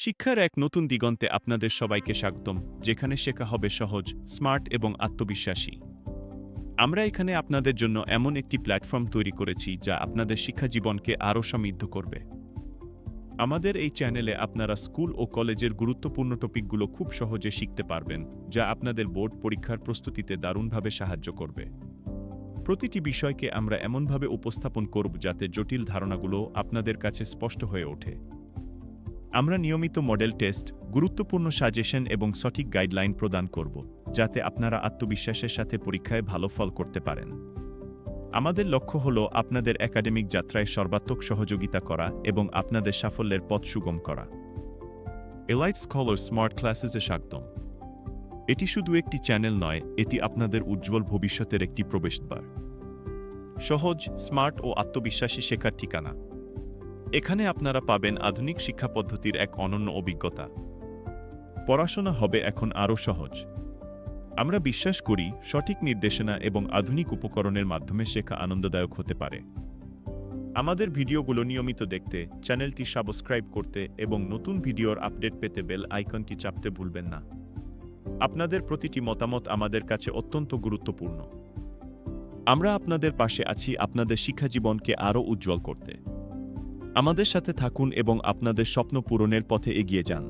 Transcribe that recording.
শিক্ষার এক নতুন দিগন্তে আপনাদের সবাইকে স্বাগতম, যেখানে শেখা হবে সহজ, স্মার্ট এবং আত্মবিশ্বাসী। আমরা এখানে আপনাদের জন্য এমন একটি প্ল্যাটফর্ম তৈরি করেছি যা আপনাদের শিক্ষা জীবনকে আরও সমৃদ্ধ করবে। আমাদের এই চ্যানেলে আপনারা স্কুল ও কলেজের গুরুত্বপূর্ণ টপিকগুলো খুব সহজে শিখতে পারবেন, যা আপনাদের বোর্ড পরীক্ষার প্রস্তুতিতে দারুণভাবে সাহায্য করবে। প্রতিটি বিষয়কে আমরা এমনভাবে উপস্থাপন করব যাতে জটিল ধারণাগুলো আপনাদের কাছে স্পষ্ট হয়ে ওঠে। আমরা নিয়মিত মডেল টেস্ট, গুরুত্বপূর্ণ সাজেশন এবং সঠিক গাইডলাইন প্রদান করব, যাতে আপনারা আত্মবিশ্বাসের সাথে পরীক্ষায় ভালো ফল করতে পারেন। আমাদের লক্ষ্য হল আপনাদের একাডেমিক যাত্রায় সর্বাত্মক সহযোগিতা করা এবং আপনাদের সাফল্যের পথ সুগম করা। এলাইট স্কলার স্মার্ট ক্লাসেসে স্বাগতম। এটি শুধু একটি চ্যানেল নয়, এটি আপনাদের উজ্জ্বল ভবিষ্যতের একটি প্রবেশদ্বার। সহজ, স্মার্ট ও আত্মবিশ্বাসী শেখার ঠিকানা। এখানে আপনারা পাবেন আধুনিক শিক্ষা পদ্ধতির এক অনন্য অভিজ্ঞতা। পড়াশোনা হবে এখন আরও সহজ। আমরা বিশ্বাস করি সঠিক নির্দেশনা এবং আধুনিক উপকরণের মাধ্যমে শেখা আনন্দদায়ক হতে পারে। আমাদের ভিডিওগুলো নিয়মিত দেখতে চ্যানেলটি সাবস্ক্রাইব করতে এবং নতুন ভিডিওর আপডেট পেতে বেল আইকনটি চাপতে ভুলবেন না। আপনাদের প্রতিটি মতামত আমাদের কাছে অত্যন্ত গুরুত্বপূর্ণ। আমরা আপনাদের পাশে আছি আপনাদের শিক্ষা জীবনকে আরও উজ্জ্বল করতে। আমাদের সাথে থাকুন এবং আপনাদের স্বপ্ন পূরণের পথে এগিয়ে যান।